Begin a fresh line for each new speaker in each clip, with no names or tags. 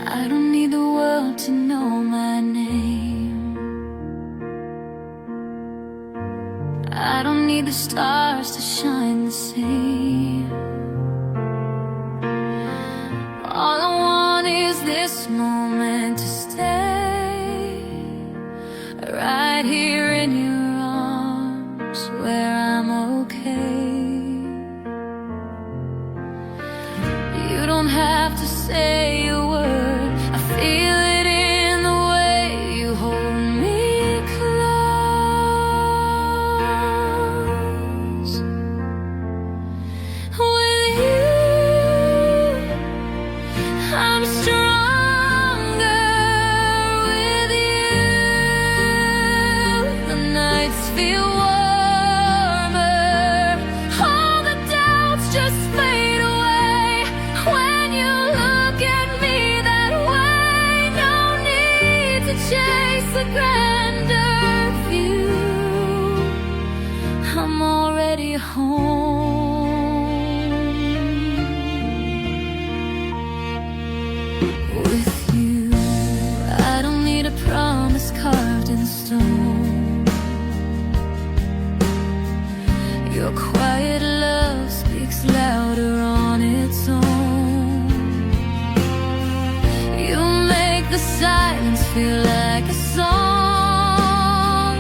I don't need the world to know my name. I don't need the stars to shine the same. All I want is this moment to stay right here in your arms where I'm okay. You don't have to say a word, I feel it in the way you hold me close. With you, I'm stronger. With you, the nights feel warmer. All the doubts just fade away when you look at me that way. No need to chase a grander view. I'm already home. With you, I don't need a promise carved in stone. Your quiet love speaks louder on its own. You make the silence feel like a song,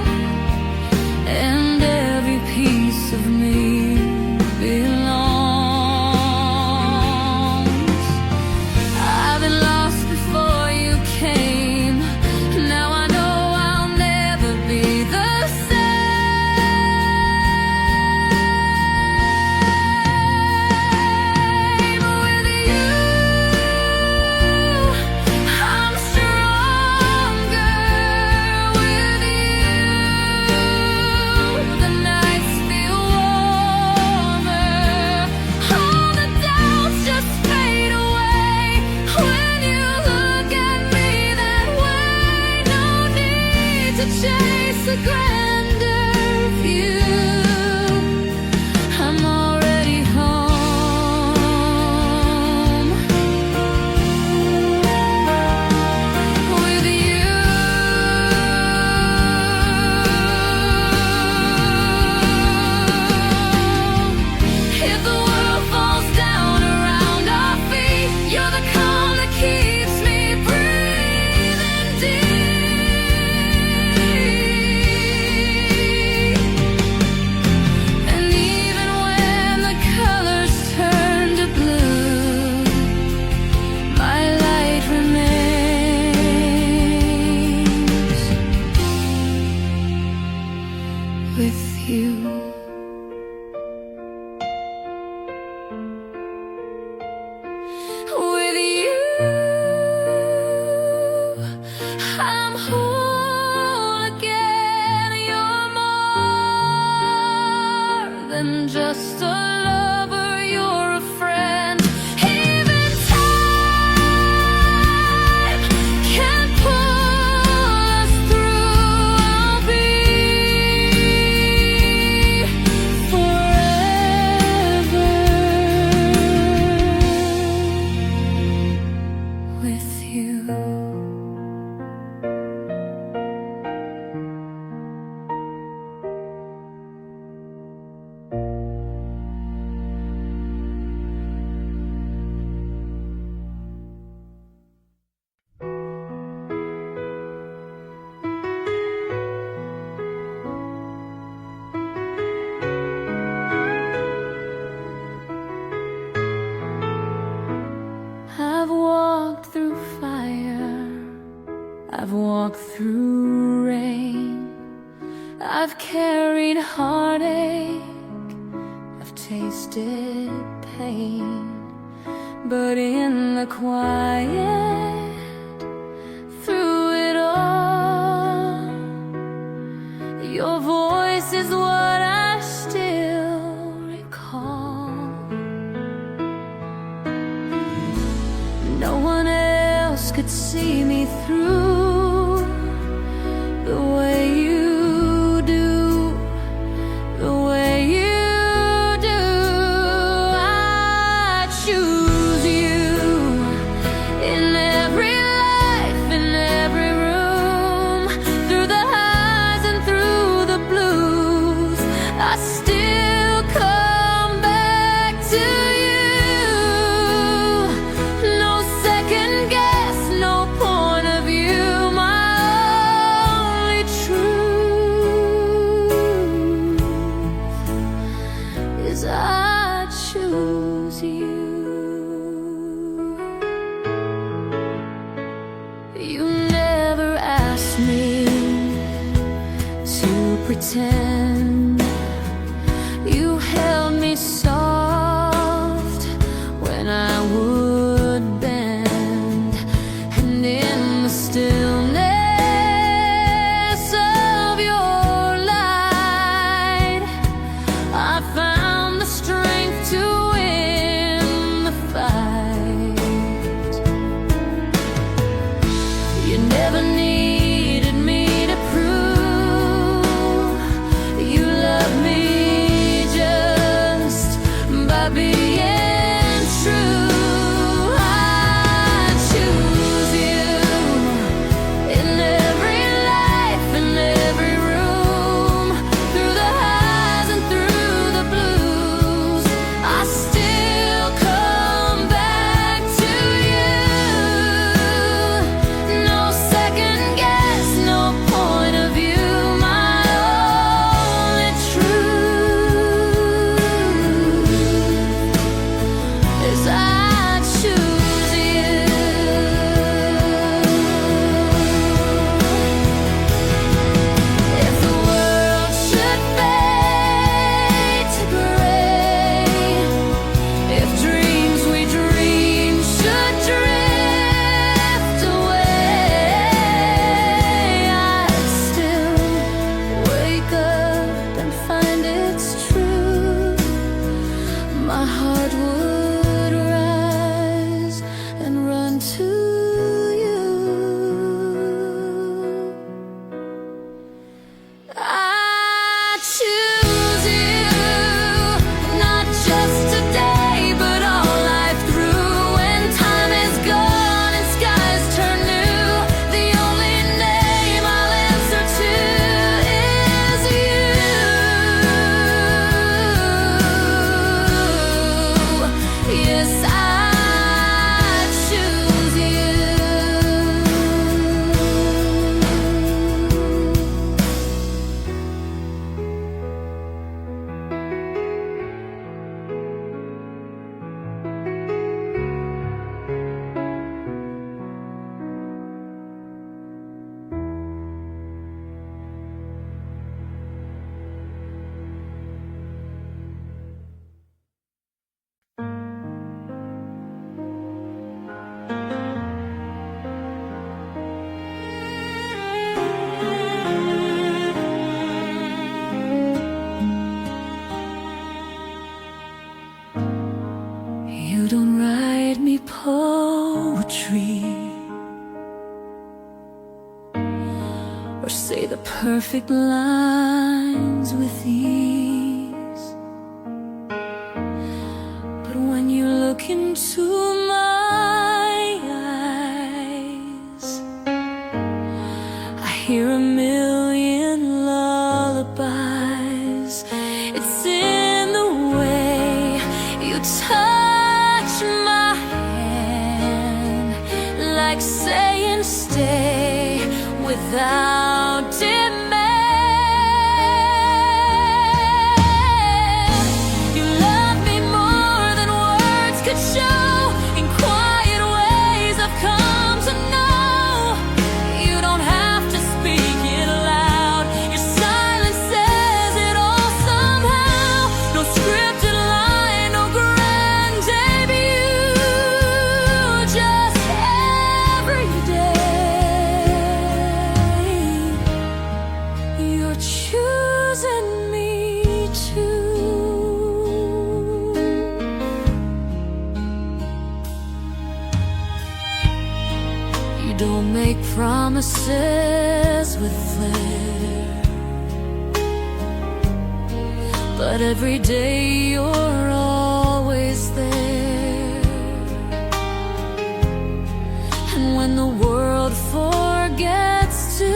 and every piece of me belongs. I've been lost before you came. Now I know I'll never be the same. With you, I'm stronger. With you, the nights feel warmer. All the doubts just fade away when you look at me that way. No need to chase a grander view. I'm already home. With you, if the world falls down around our feet, you're the calm that keeps me breathing deep. And even when the colors turn to blue, my light remains with you. With you, I'm whole again. You're more than just a lover, you're a friend. Even time can't pull us through. I'll be forever with you. I've walked through fire, I've walked through rain, I've carried heartache, I've tasted pain. But in the quiet, through it all, your voice is what I still recall. No one else could see me through the way you do, the way you do. I choose you in every You never asked me to pretend. You held me soft when I would bend, and in the stillness of your light, I found the strength to win the fight. You never needed me to prove you love me just by being true. I choose you in every life, in every room, through the highs and through the blues. I still come back to you. No second guess, no point of view. My only truth is I choose you. If the world should fade to gray, if dreams we dreamed should drift away, I'd still wake up and find it's true. My heart would rise and run to you. I choose you, not just today, but all life through. When time is gone and skies turn new, the only name I'll answer to is you. Yes, I choose you. You don't write me poetry or say the perfect lines with ease, but when you look into my eyes, I hear a million lullabies. It's in the way you touch my hand, like saying stay without demand. You love me more than words could show. In quiet ways I've come to know. You don't have to speak it loud. Your silence says it all somehow. No scripted line, no grand debut, just every day you're choosing me too. You don't make promises with flair, but every day you're always there. And when the world forgets to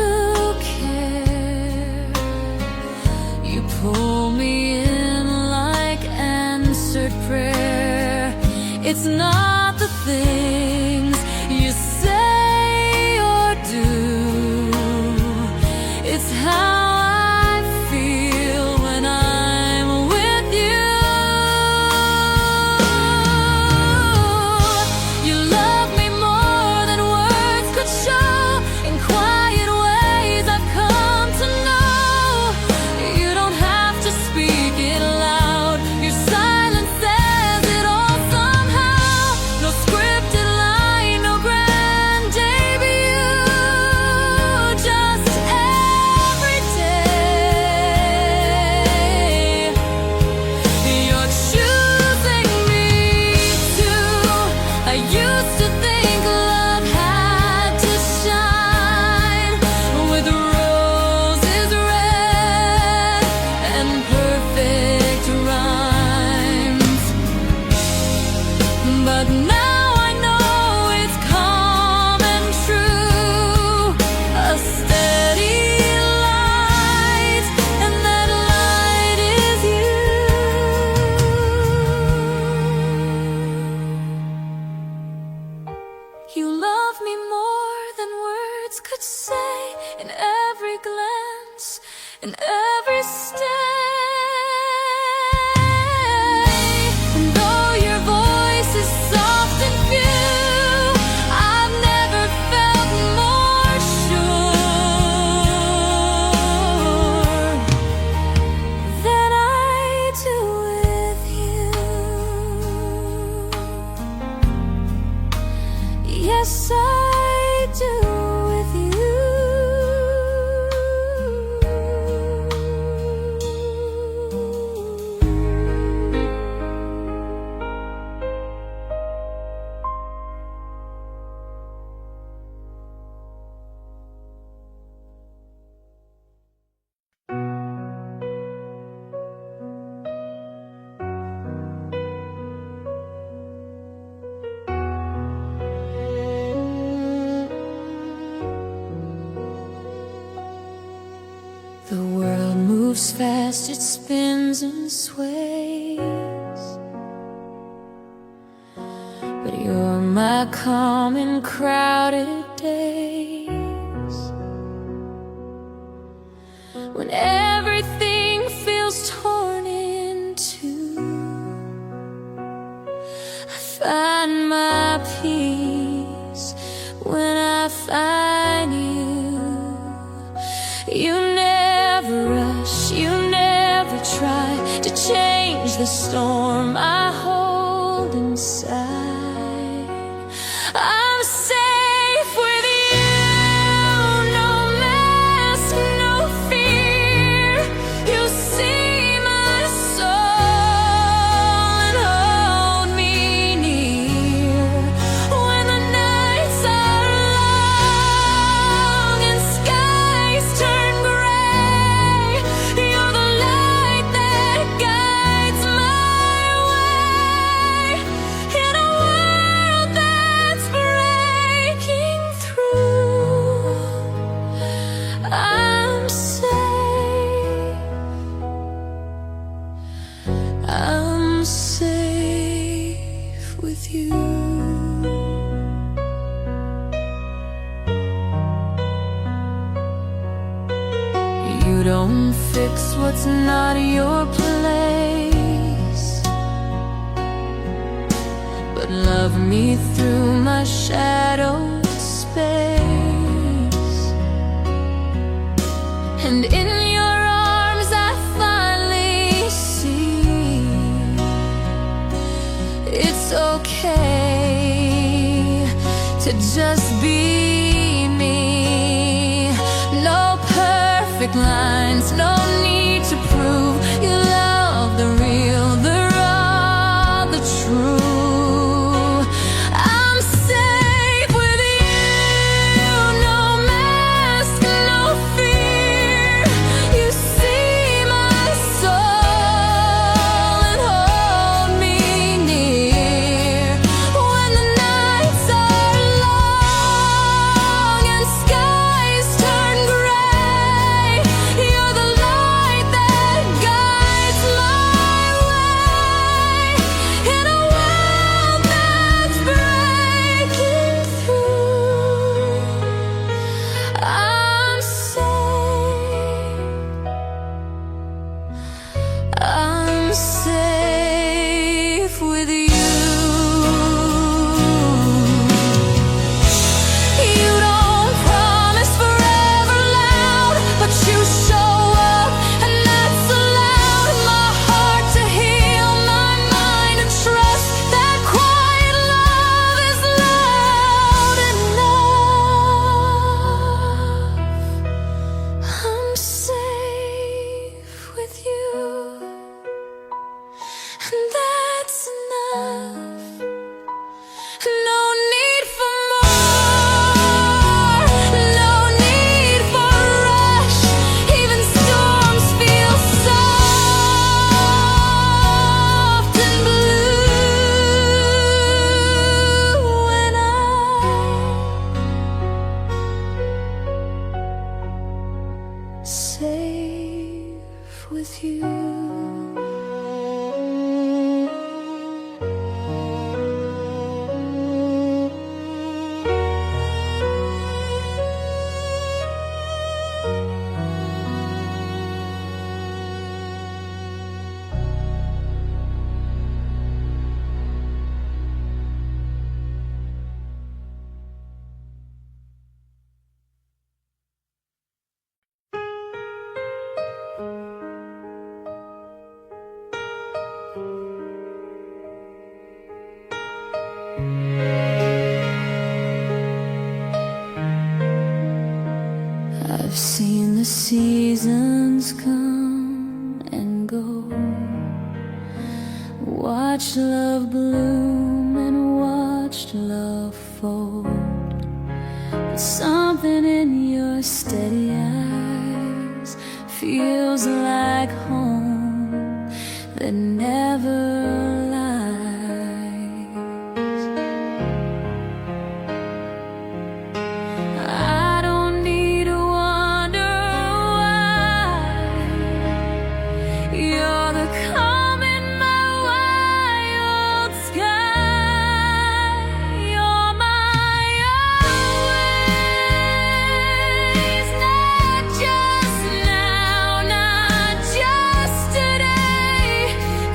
care, you pull me in like answered prayer. It's not the things you say or do, it's how I feel when I'm with you. You love me more than words could show. words could say, in every glance, in every stay. And though your voice is soft and few, I've never felt more sure than I do with you. Yes, I do with you. The world moves fast, it spins and sways, but you're my calm in crowded days. When everything feels torn in two, I find my peace when I find you. You never rush, you never try to change the storm I hold inside. I'm safe with you, no mask, no fear. You see my soul and hold me near. When the nights are long and skies turn gray, you're the light that guides my way. In a world that's breaking through, I'm safe. I'm safe with you. You don't fix what's not your place, but love me through my shadowed space. And in your arms I finally see it's okay to just be me. No perfect lines, no need to prove you love the real, the raw, the true. I'm safe with you, no mask, no fear. You see my soul and hold me near. When the nights are long and skies turn gray, you're the light that guides my way. In a world that's breaking through, I'm safe. I'm safe with you. You don't promise forever loud, but you show up, and that's allowed my heart to heal, my mind to trust that quiet love is loud enough. I'm safe with you, and that's enough. No need for more, no need for rush. Even storms feel soft and blue when I'm safe with you. I've seen the seasons come and go, watched love bloom and watched love fold. But something in your steady eyes feels like home that never lies. I don't need to wonder why you're the calm in my wild sky. You're my always, not just now, not just today.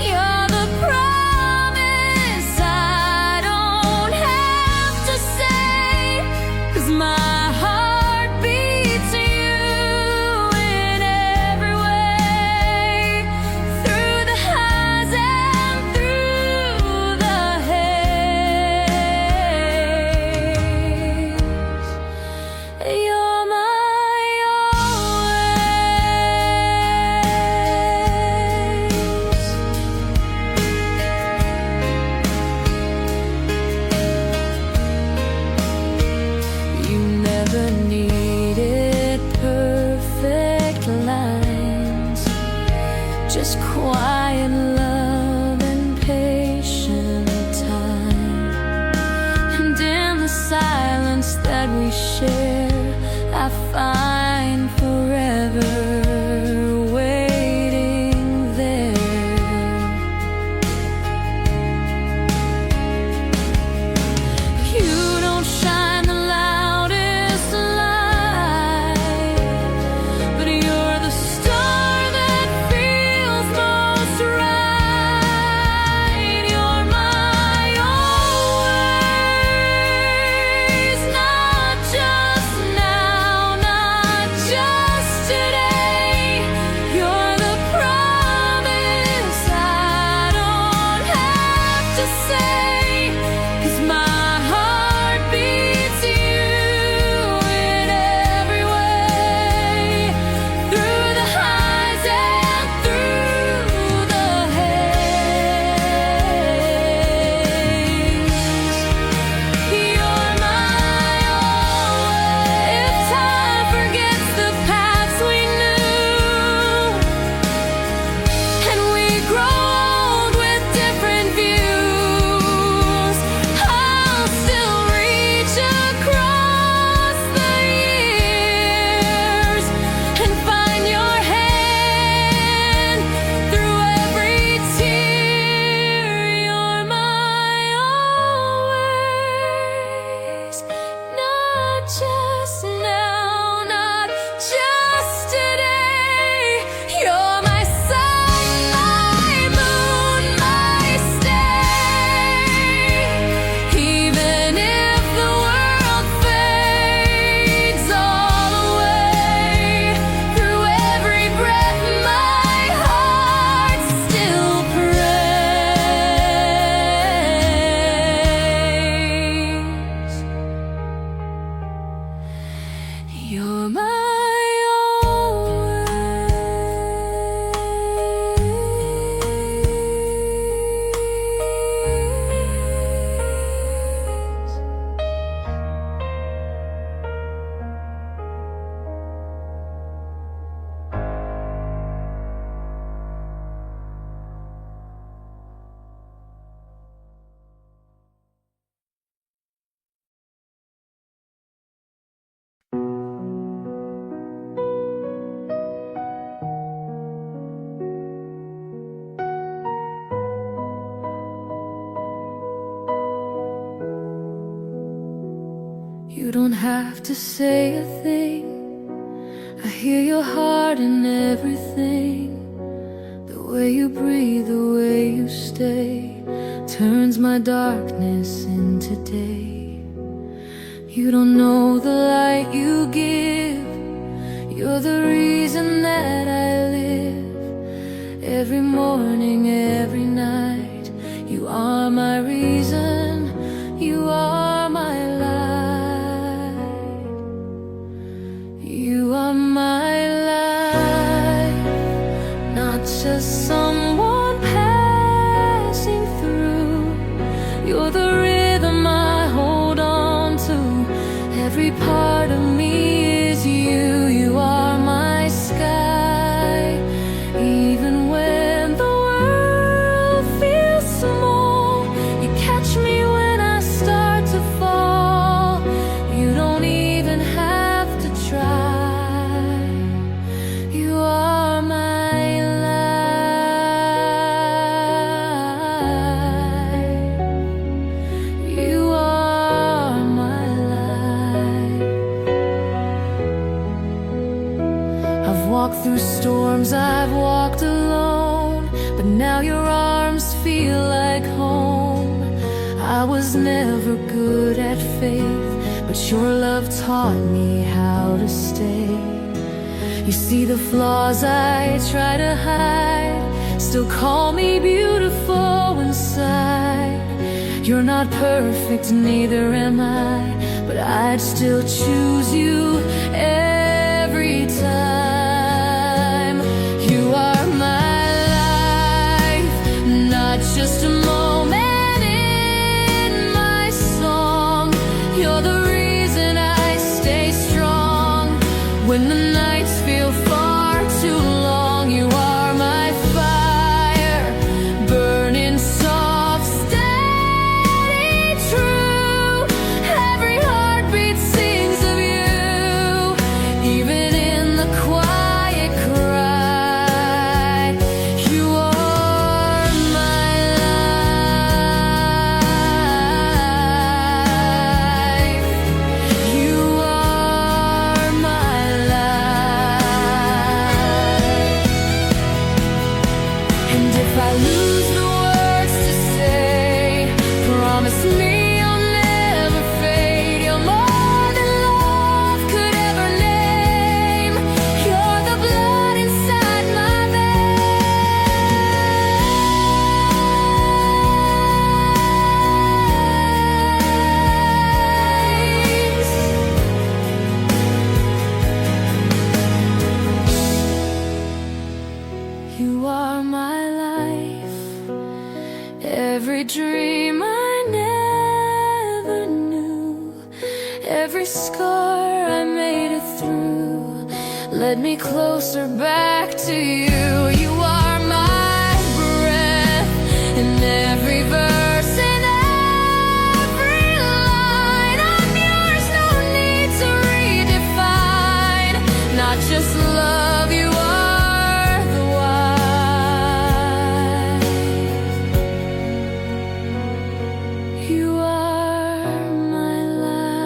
You're the promise I don't have to say, 'cause my heart beats you in every way, through the highs and through the haze. You're my always. You never needed perfect lines, just quiet love and patient time. And in the silence that we share, I find forever waiting there. You don't shine the loudest light, but you're the star that feels most right. You're my always, not just now, not just today. You're the promise I don't have to say, 'cause my heart beats you in every way, through the highs and through the haze. You're my always. If time forgets the paths we knew, and we grow old with different views, I'll still reach across the years and find your hand through every tear. You're my always, not just now, not just today. You're my sun, my moon, my stay. Even if the world fades all away, through every breath my heart still prays. You're my always. You don't have to say a thing. I hear your heart in everything. The way you breathe, the way you stay, turns my darkness into day. You don't know the light you give. You're the reason that I live. Every morning, every night, you are my reason. You are my life. You are my part of me is you. You are my sky. Even when the world feels small, you catch me when I start to fall. You don't even have to try. You are my life. You are my life. I've walked through storms, I've walked alone, but now your arms feel like home. I was never good at faith, but your love taught me how to stay. You see the flaws I try to hide, still call me beautiful inside. You're not perfect, neither am I, but I'd still choose you every time. You are my life, not just a moment in my song. You're the reason I stay strong when the nights feel far too long. You are my fire, burning soft, steady, true. Every heartbeat sings of you, even in the quiet cry. You are my life. You are my life. And if I lose the words to say, promise me you'll never fade. You're more than love could ever name. You're the blood inside my veins. You are my life, every dream I never knew, every scar I made it through, led me closer back to you. You are my breath in every verse, in every line. I'm yours, no need to redefine. Not just love, you are the why. You are my life.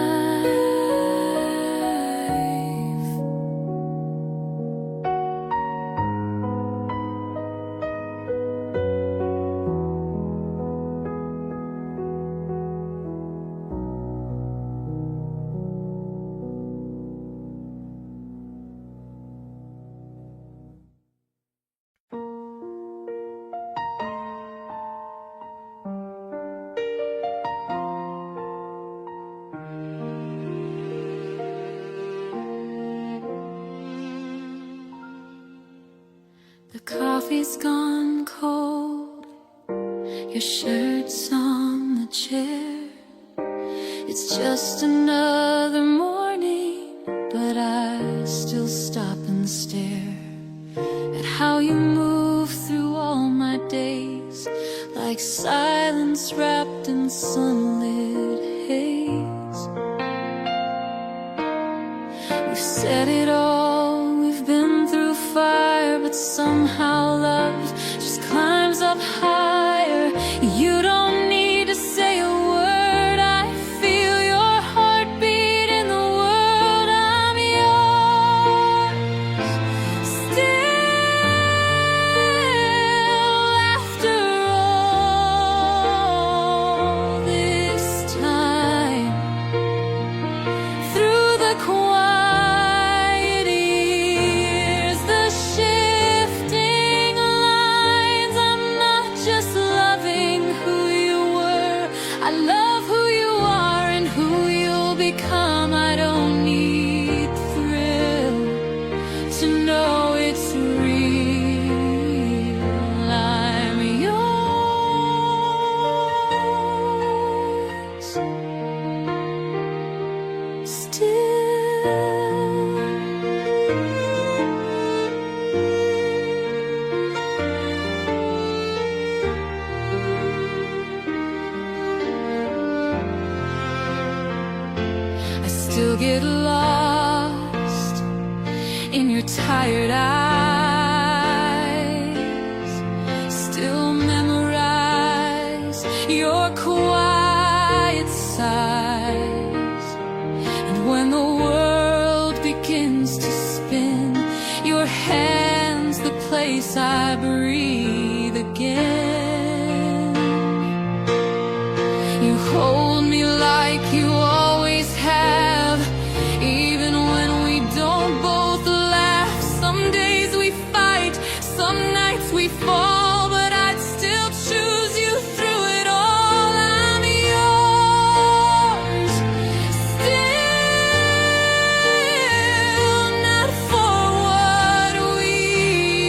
The coffee's gone cold, your shirt's on the chair. It's just another morning, but I still stop and stare at how you move through all my days, like silence wrapped in sunlit haze. We've said it all, we've been through fire, but somehow love just climbs up higher. You don't need to say a word, I feel your heartbeat in the world. I'm yours still after all this time. Through the quiet years, the shifting lines, I'm not just I still get lost in your tired eyes, still memorize your quiet sighs. And when the world begins to spin, your hand's the place I breathe again. You hold me like you always have, even when we don't both laugh. Some days we fight, some nights we fall, but I'd still choose you through it all. I'm yours still, not for what we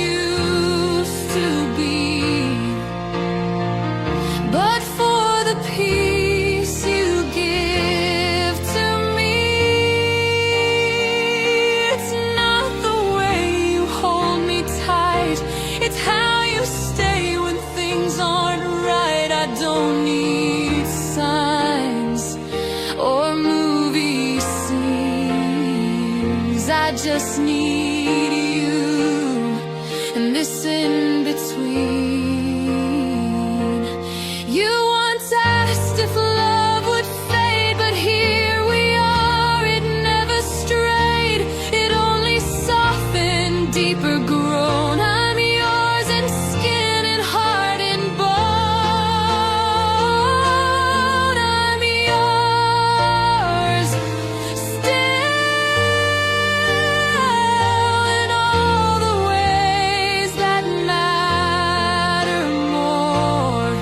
used to be, but for the peace you give to me. It's not the way you hold me tight, it's how you stay when things aren't right. I don't need signs or movie scenes, I just need you and this in between. You once asked if love would fade, but here we are, it never strayed. It only softened, deeper grown. I'm yours in skin and heart and bone. I'm yours still, in all the ways that matter more.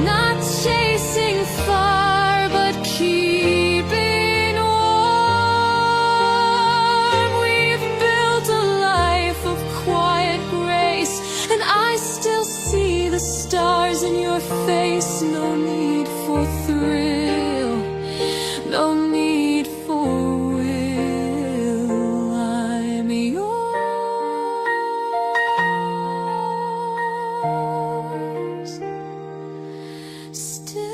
Not chasing far, but keeping warm. We've built a life of quiet grace, and I still see the stars in your face. No need for thrill, no need for will. I'm yours still.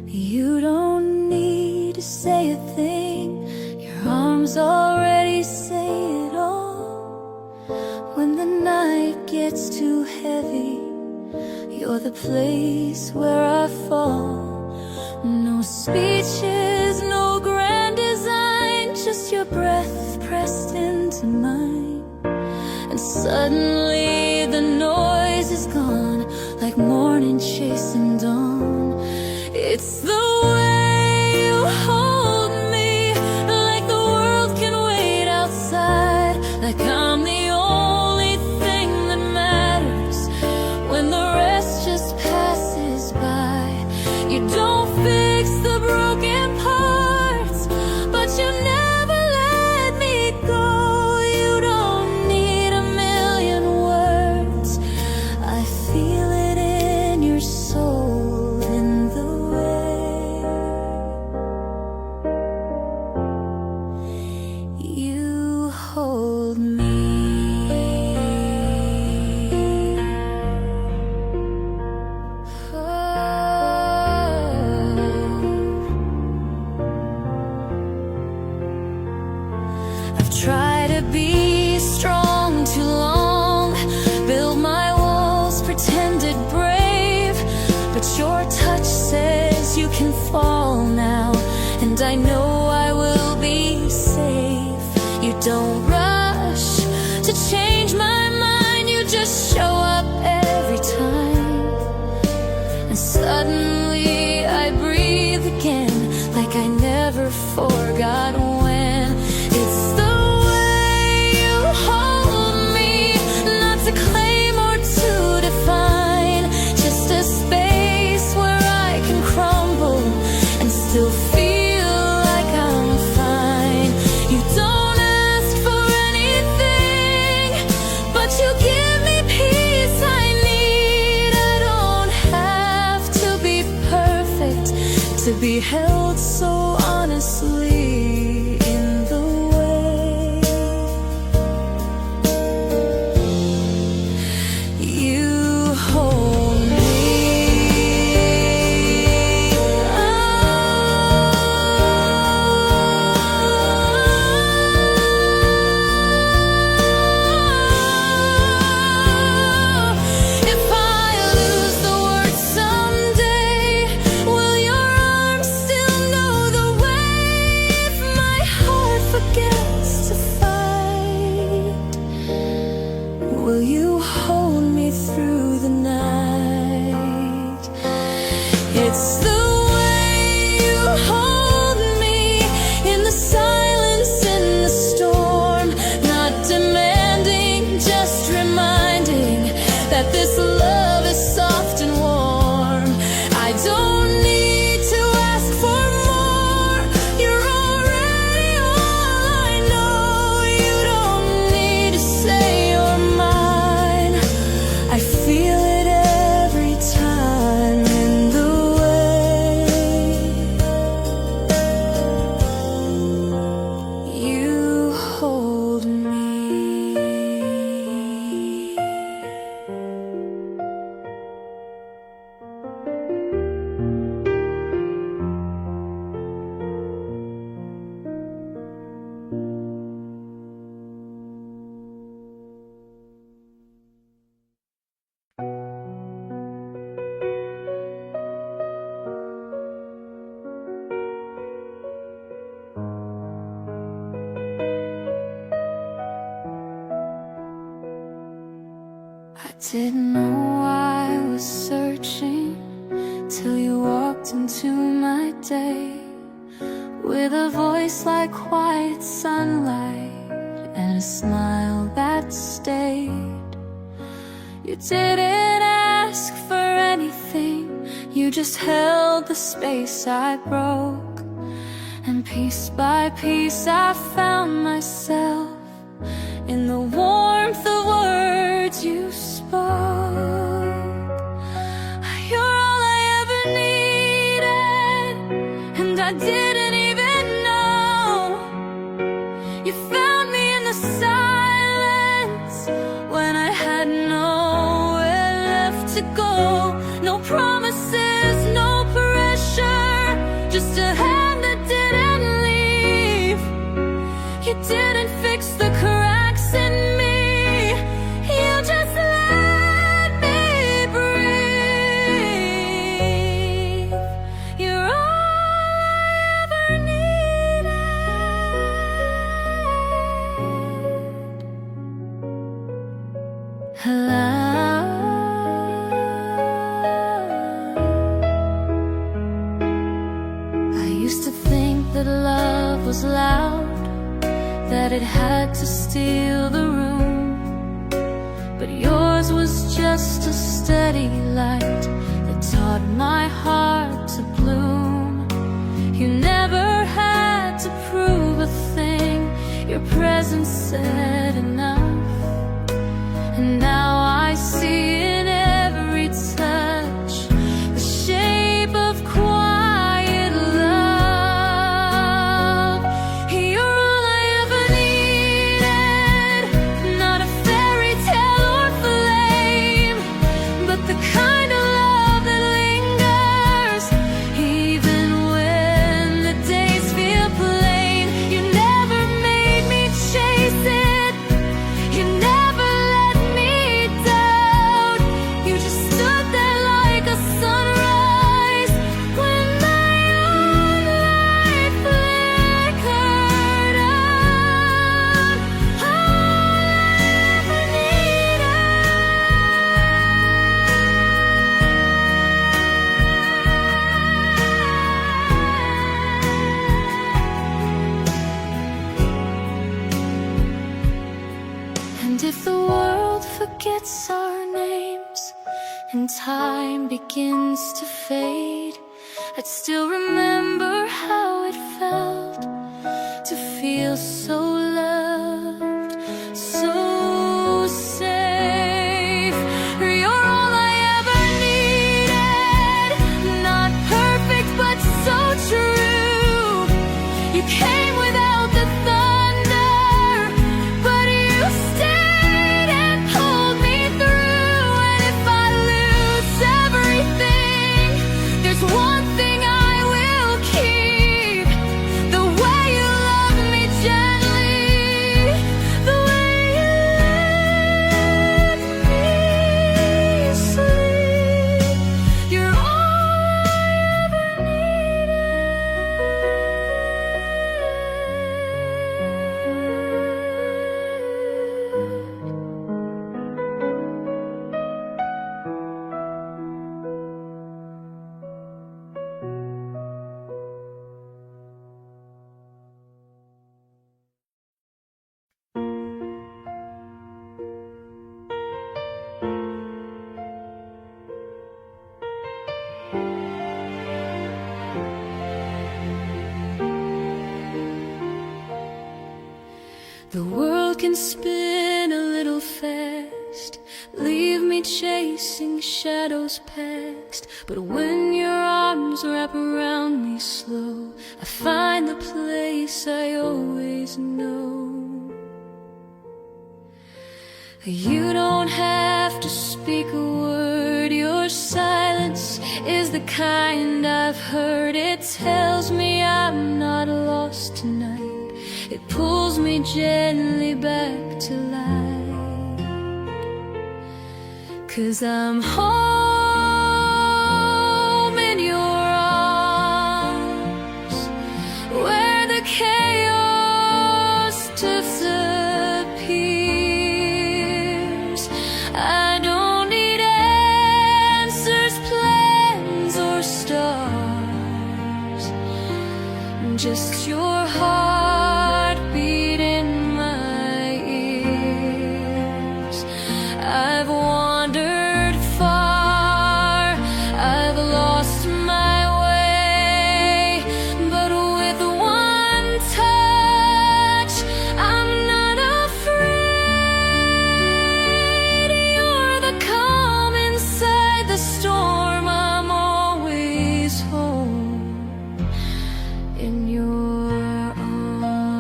You don't need to say a thing, your arms already say it all. When the night gets too heavy, you're the place where I fall. No speeches, no grand design, just your breath pressed into mine. And suddenly the noise is gone, like morning chasing dawn. It's the way you hold me, like the world can wait outside, like I'm the only thing that matters when the rest just passes by. You don't fix the broken parts, but you never let me go. You don't need a million words, I feel it in your soul, in the way you hold me. I've tried to be strong too long, build my walls, pretended brave, but your touch says you can fall now, and I know I will be safe. You don't rush to change my mind, you just show up every time. to be held so honestly in the way you hold me. Will you hold me through the night? It's the way you hold me in the silence, in the storm. Not demanding, just reminding that this love is soft and warm. I don't need to ask for more. You're already all I know. You don't need to say I feel it every time in the way you hold me. I didn't know I was searching till you walked into my day with a voice like quiet sunlight and a smile that stayed. You didn't ask for anything, you just held the space I broke, and piece by piece I found myself in the warmth of words you spoke. You're all I ever needed, and I didn't even know. You found me in the silence when I had nowhere left to go. No promises, no pressure, just a hand that didn't leave. You didn't fix the cracks in me, you just let me breathe. You're all I ever needed. I used to think that love was loud, that it had to steal the room, but yours was just a steady light that taught my heart to bloom. You never had to prove a thing, your presence said enough. And now I see in every touch the shape of quiet love. You're all I ever needed, not a fairy tale or flame, but the kind of love that lingers even when the days feel plain. You never made me chase it, you never let me down. You just stood there like a sunrise when my own light flickered out. All I ever needed. And if the world forgets our names and time begins to fade, I'd still remember how it felt to feel so loved, so safe. You're all I ever needed, not perfect but so can spin a little fast, leave me chasing shadows past. But when your arms wrap around me slow, I find the place I always know. You don't have to speak a word, your silence is the kind I've heard. It tells me I'm not lost tonight, it pulls me gently back to life. 'Cause I'm home in your arms, where the chaos disappears. I don't need answers, plans, or stars, just your heartbeat in my ears. I've wandered far, I've lost my way, but with one touch, I'm not afraid. You're the calm inside the storm, I'm always home in your arms.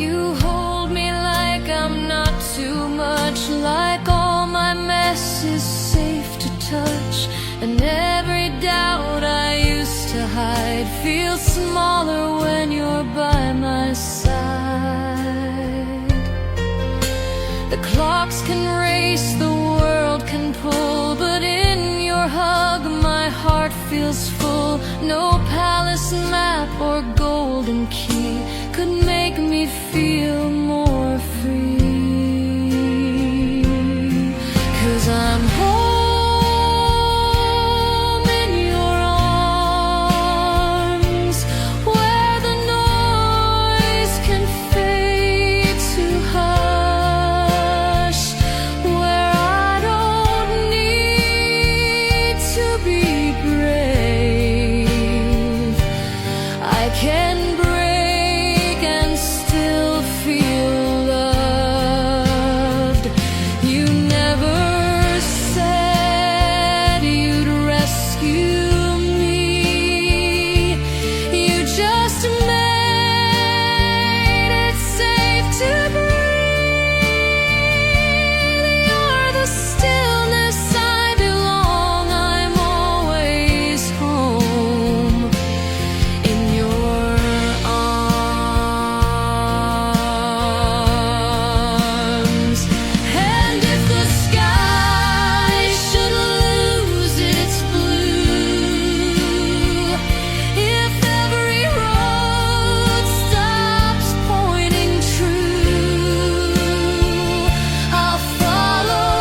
You hold me like I'm not too much, like all my mess is safe to touch, and every doubt I used to hide feels smaller when you're by my side. The clocks can race, the world can pull, but in your hug my heart feels full. No palace map or golden key could make me feel more free. 'Cause I'm home in your arms, where the noise can fade to hush, where I don't need to be brave. I can break and still feel loved. You never said you'd rescue me, you just made it safe to breathe. You're the stillness I belong, I'm always home in your arms. And if the sky should lose its blue, if every road stops pointing true, I'll follow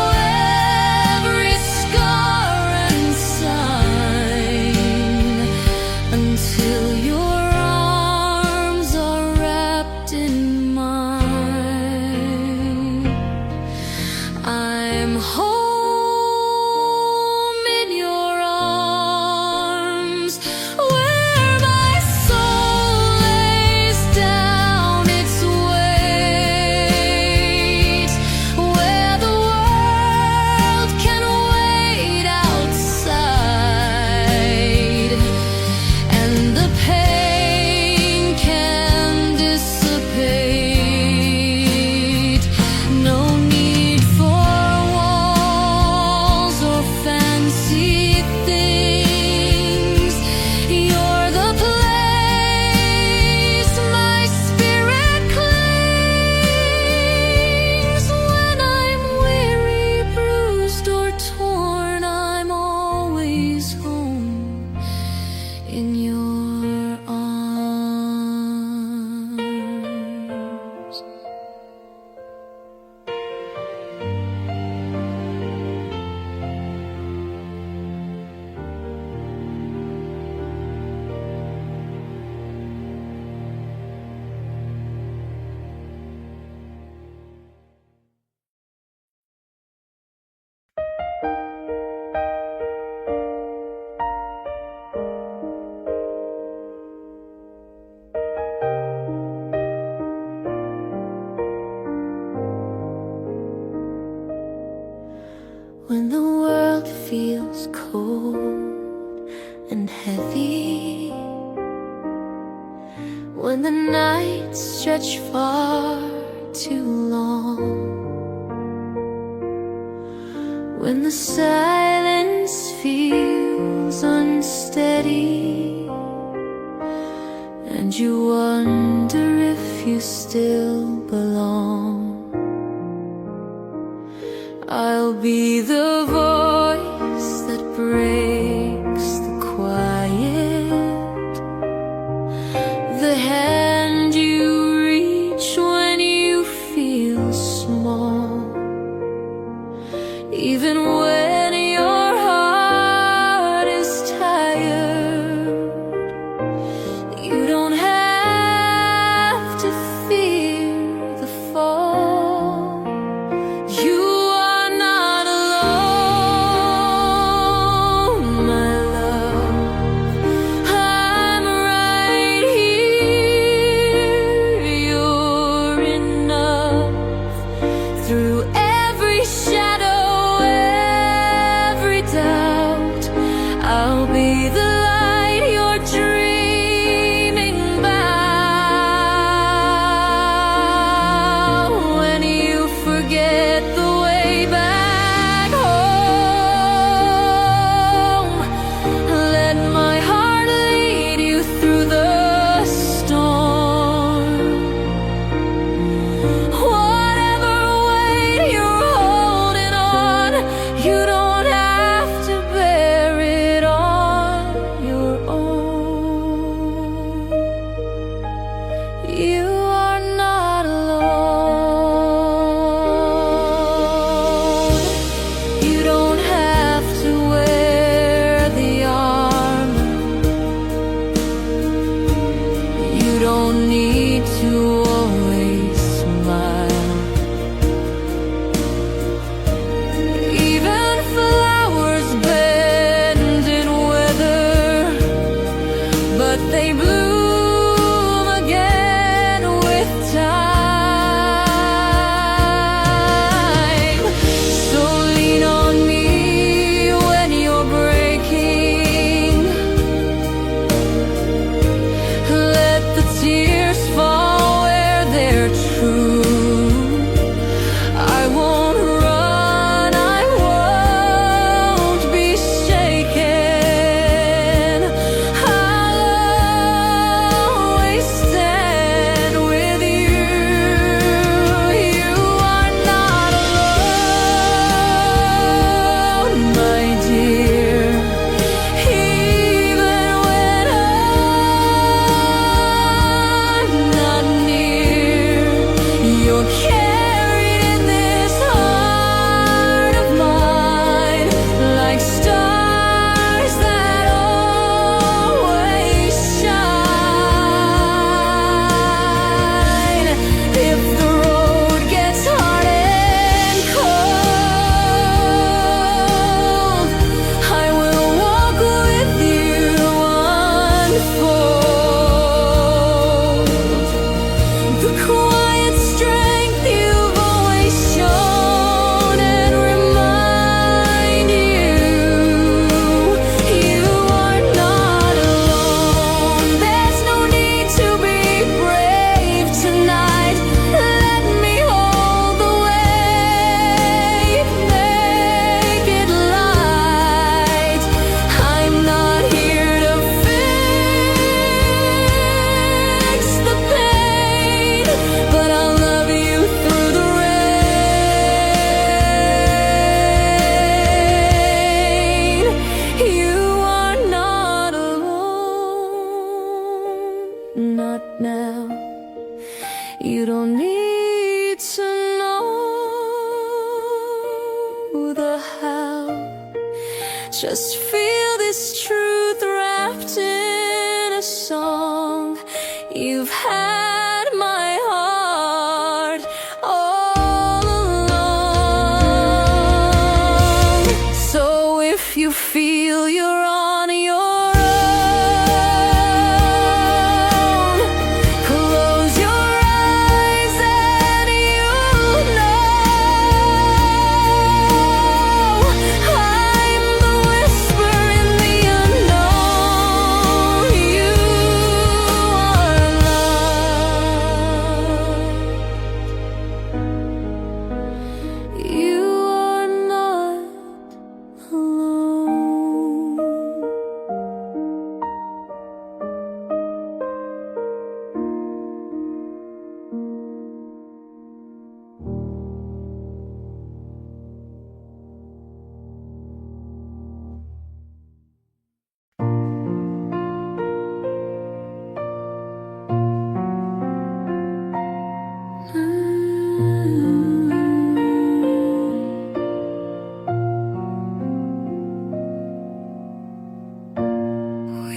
every scar and sign until your arms are wrapped in mine. I'm home in your arms, where my soul lays down its weight, where the world can wait outside, and the pain can dissipate. No need for walls or fancy things. You're the place my spirit clings. When I'm weary, bruised, or torn, I'm always home in your arms. heavy, when the nights stretch far too long, when the silence feels unsteady, and you wonder if you still belong. I'll be the voice that breaks the quiet, the hand you reach when you feel small, even when your heart is tired. You don't have to fear the fall. You are not alone, my love. I'm right here. You're enough. Through every shadow, every doubt, I'll be the light you're dreaming about. When you forget the way back home, let my heart lead you through the storm. Whatever weight you're holding on, you don't have to bear it on your own. You are not alone. You don't have to wear the armor. You don't need to always smile. Even flowers bend in weather, but they bloom again with time. So lean on me when you're breaking. Let the tears fall where they're true. I won't run, I won't be shaken. I'll always stand with you. You are not alone, my dear. Even when I'm not near, you're carried in this heart of mine, like stars that always shine. If the road gets hard and cold, I will walk with you unfold. The quiet strength you've always shown, and remind you, you are not alone. There's no need to be brave tonight. Let me hold the weight, make it light. I'm not here to fix the pain, but I'll love you through the rain. You are not alone, not now. You don't need to know the how. Just feel this truth wrapped in a song. You've had my heart all along. So if you feel you're on your own, close your eyes and you'll know I'm the whisper in the unknown.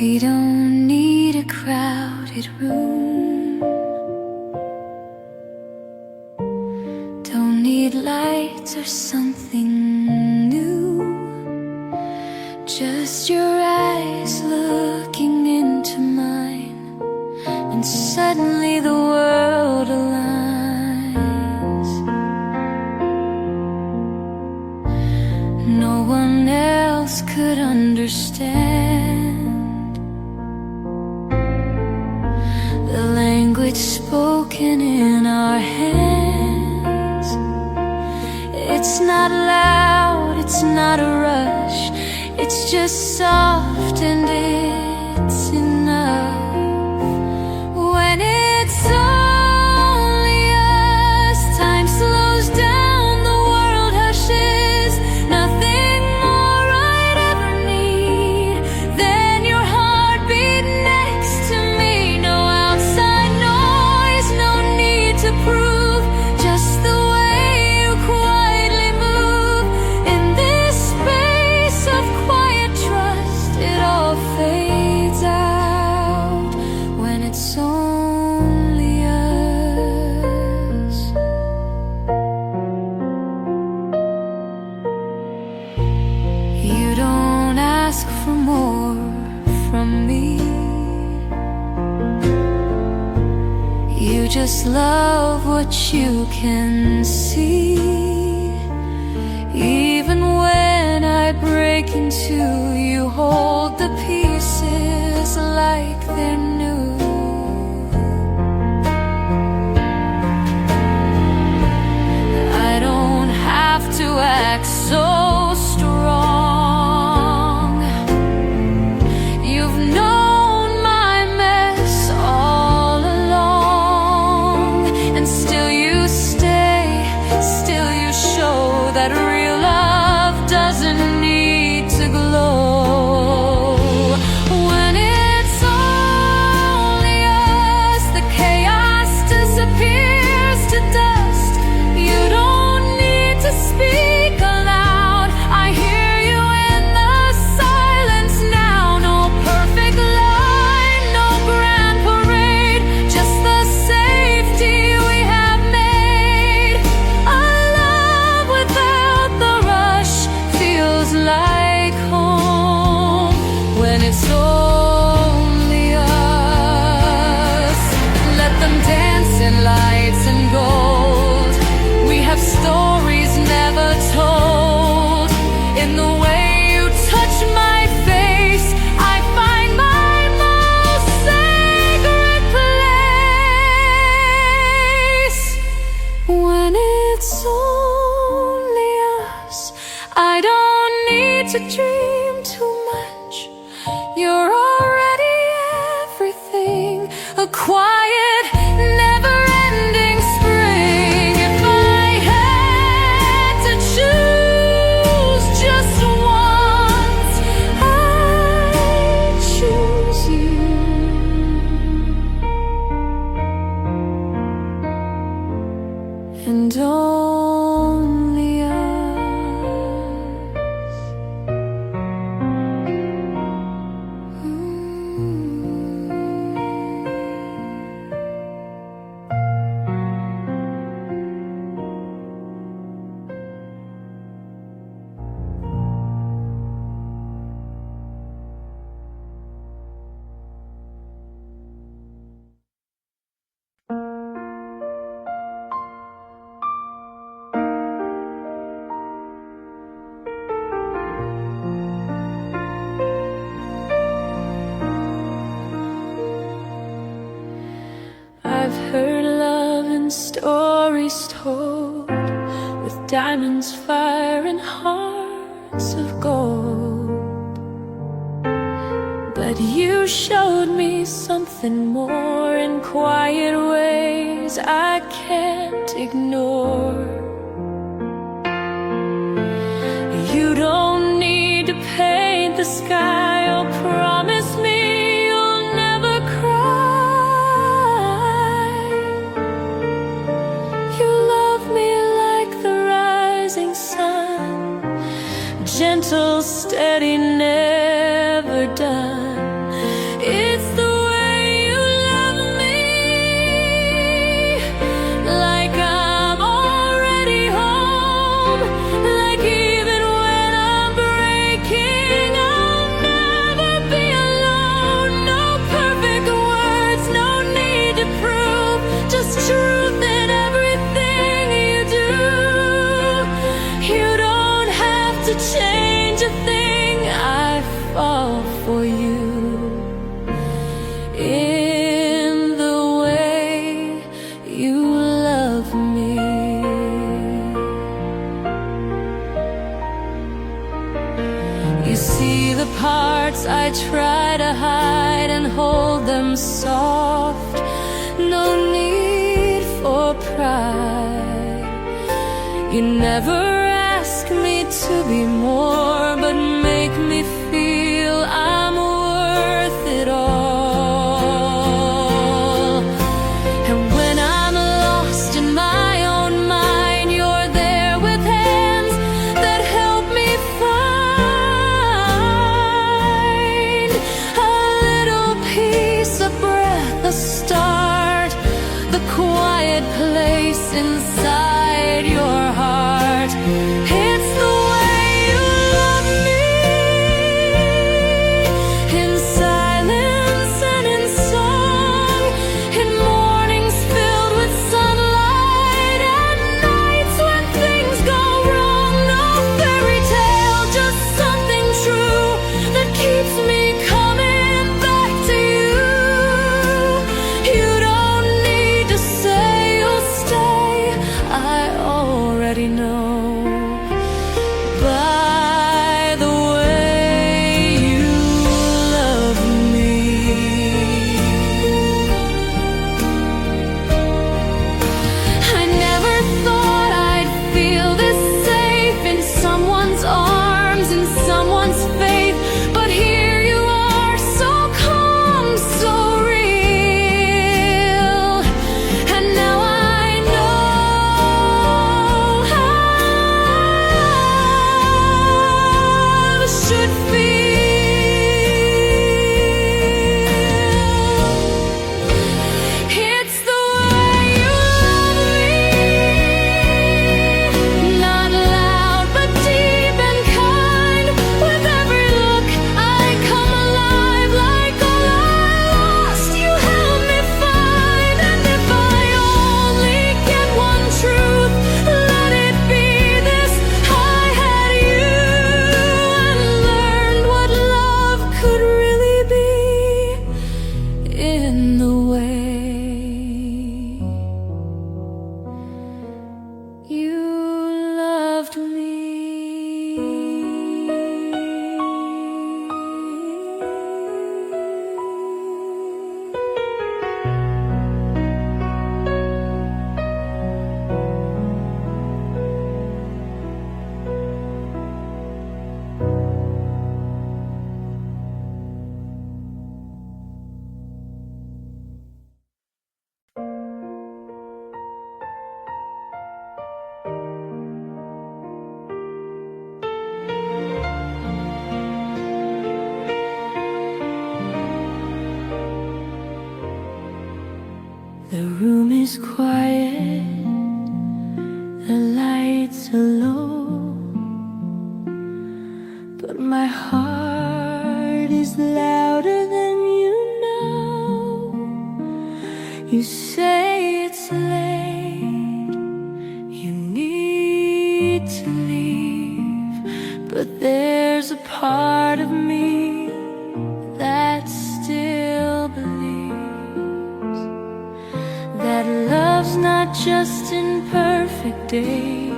We don't need a crowded room, don't need lights or something new. Just your eyes looking into mine, and suddenly the world aligns. No one else could understand the language spoken in our hands. It's not loud, it's not a rush, it's just soft and it's enough. When it's only us, time slows down, the world hushes. Nothing more I'd ever need than your heartbeat next to me. No outside noise, no need to prove, just the way you quietly move. In this space of quiet trust, it all fades out when it's only us. You don't ask for more from me, you just love what you can see. Even when I break into, you hold the pieces like they're new. I don't have to act so strong. You've known my mess all along, and still you stay, still you show that real love doesn't need to glow. When it's only us, the chaos disappears to dust. You don't need to speak aloud, I hear you in the silence now. No perfect line, no grand parade, just the safety we have made. A love without the rush feels like home. When it's only us, let them dance in lights and gold. We have stories never told. In the way you touch my face, I find my most sacred place. When it's only us, I don't need to dream too much. You're already everything, a quiet, never-ending spring. If I had to choose just once, I'd choose you. And only us. I've heard love in stories told, with diamonds, fire, and hearts of gold. But you showed me something more in quiet ways I can't ignore. You don't need to paint the sky or promise me you'll never cry. You love me like the rising sun, gentle, steady, never done. I'm soft, no need for pride. You never ask me to be more, but make me feel I'm worth it all. And when I'm lost in my own mind, you're there with hands that help me find a little piece of breath, a start, the quiet place inside your heart. It's the way you love me, in silence and in song, in mornings filled with sunlight, and nights when things go wrong. No fairy tale, just something true that keeps me coming back to you. You don't need to say you'll stay, I already know. By the way you love me, I never thought I'd feel this safe in someone's arms, in someone's faith, but here you are, so calm, so real. And now I know how I should feel. It's the way you love me, not loud but deep and kind. With every look I come alive, like all I lost you help me find. And if I only get one truth, let it be this: I had you and learned what love could really be, in the way you loved me. The room is quiet, the lights are low, but my heart is louder than you know. You say it's late, you need to leave, but there's a part of me that still believes that love's not just in perfect days,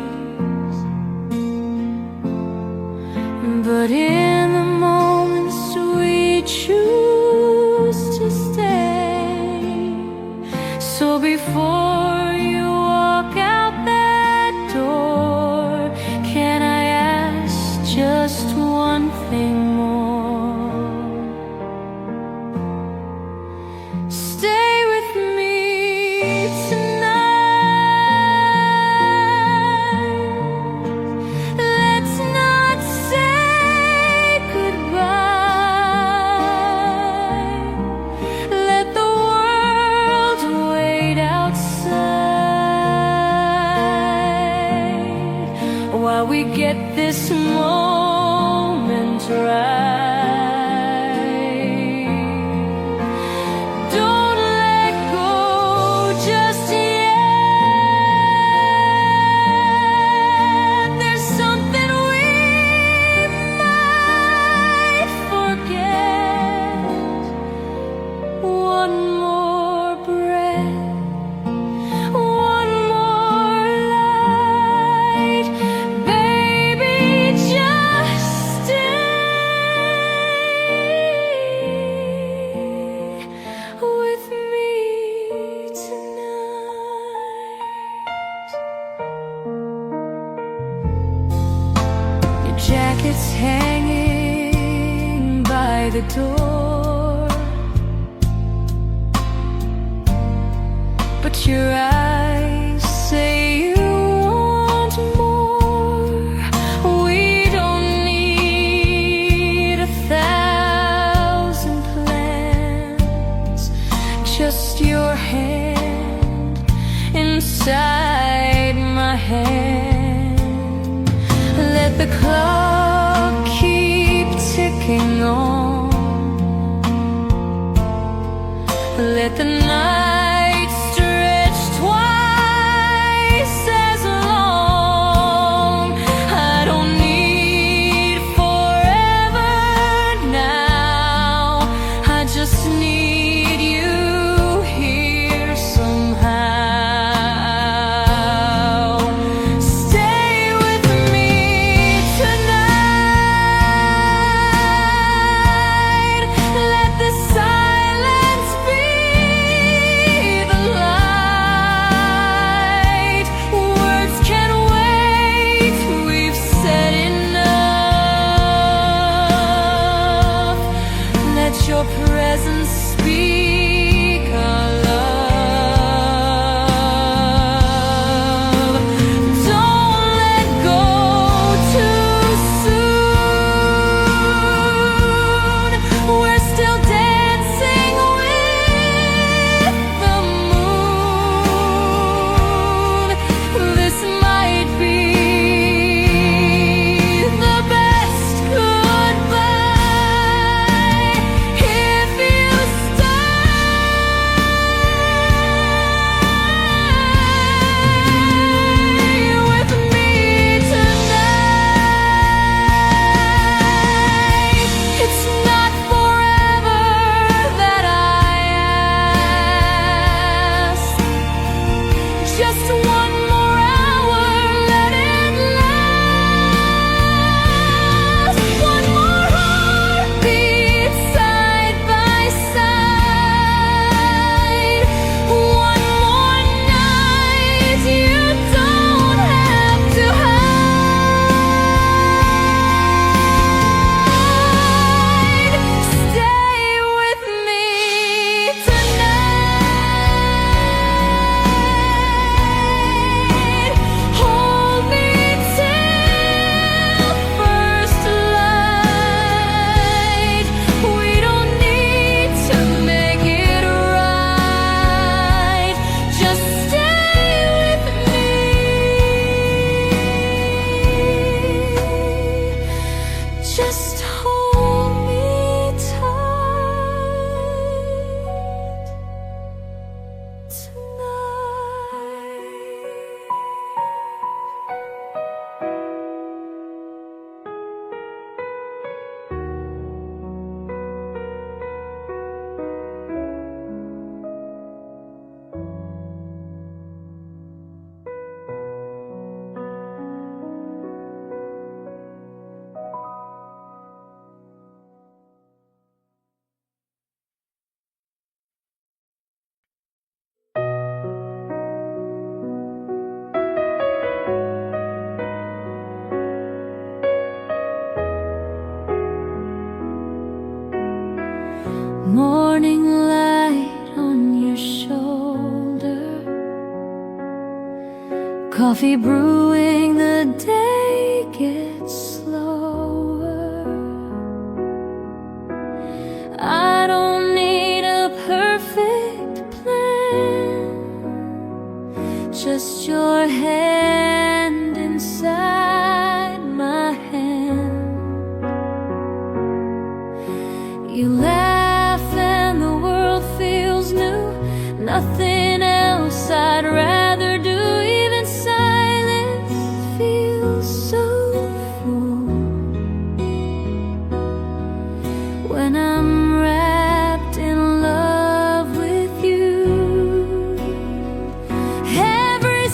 but in the moments we choose to stay. So before you walk out that door, can I ask just one thing more? Stay with me tonight. Let's not say goodbye. Let the world wait outside while we get this moment right. Don't let go just yet. There's something we might forget. One more breath, one more light. Baby, just stay door, but your eyes say you want more. We don't need 1,000 plans, just your hand inside my hand. Let the clock keep ticking on. Let the night stretch twice as long. I don't need forever now. I just need you here somehow. Stay with me tonight. Let the silence be the light. Words can wait, we've said enough. Let your presence speak our love. Don't let go too soon. We're still dancing with the moon. This might be the best goodbye if you stay with me tonight. It's not forever that I ask, just one more hour, let it last. One more heartbeat side by side. One more night you don't have to hide. Stay with me tonight. Hold me till first light. We don't need to make it right. Just stay with me. Just hold me tight morning light on your shoulder, coffee brewing, the day gets slower. I don't need a perfect plan, just your hand inside my hand. You laugh and the world feels new. Nothing else I'd rather do. Even silence feels so full when I'm wrapped in love with you. Every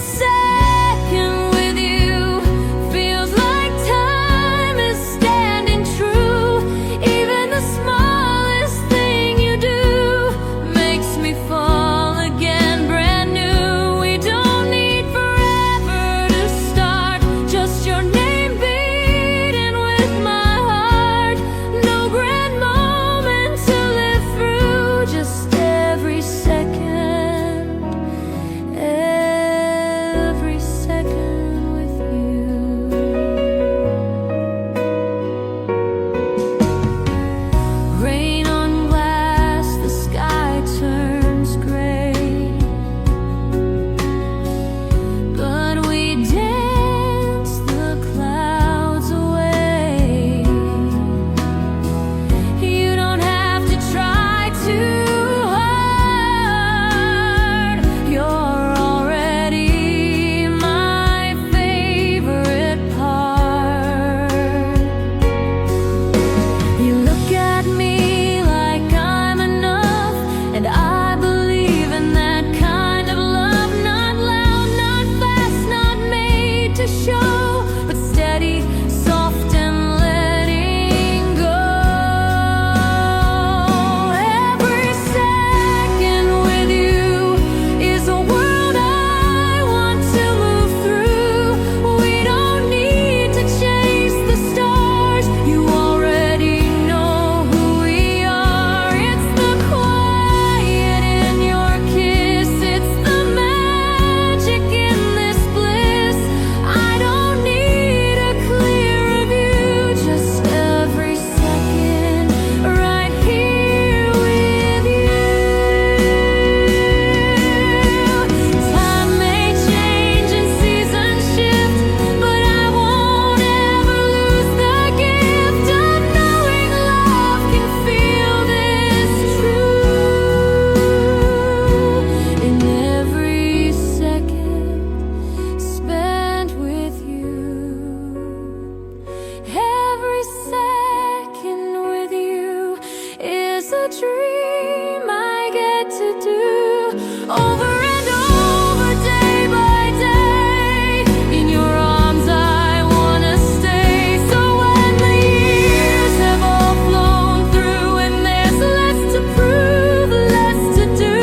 over and over, day by day. In your arms I wanna stay. So when the years have all flown through and there's less to prove, less to do,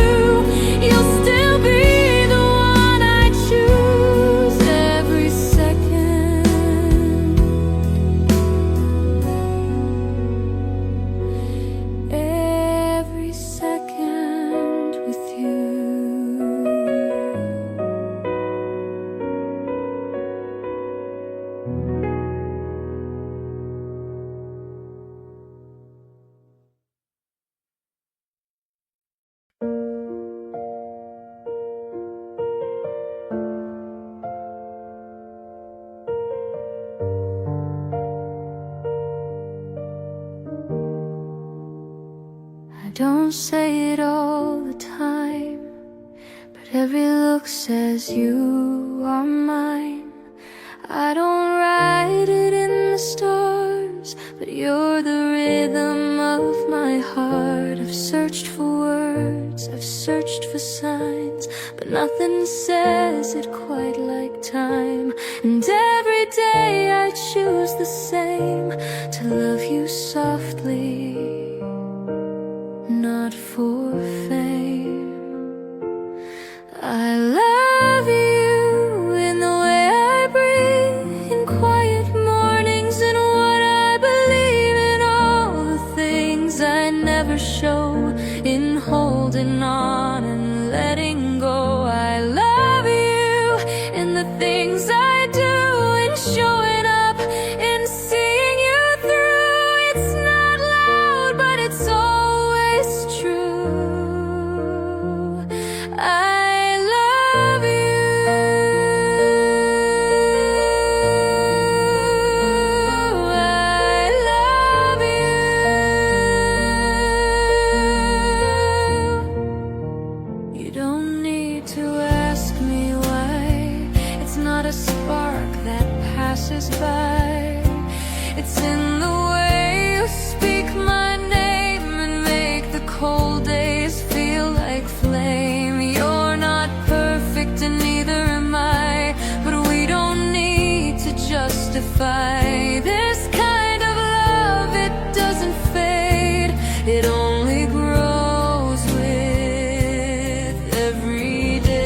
you'll still be the one I choose every second. Every second with you. I don't say it all the time, but every look says you are mine. I don't write it in the stars, but you're the rhythm of my heart. I've searched for words, I've searched for signs, but nothing says it quite like time. And every day I choose the same, to love you softly, not for fame. I love you in the way I breathe, in quiet mornings, and what I believe in, all the things I never show, in holding on and letting go. I love you in the things I do, in showing up, in seeing you through. It's not loud, but it's always true. I love you. I love you. You don't need to ask me why. It's not a spark that passes by. It's in the way you speak my name and make the cold days feel like flame. You're not perfect and neither am I, but we don't need to justify this kind of love. It doesn't fade, it only grows with every day.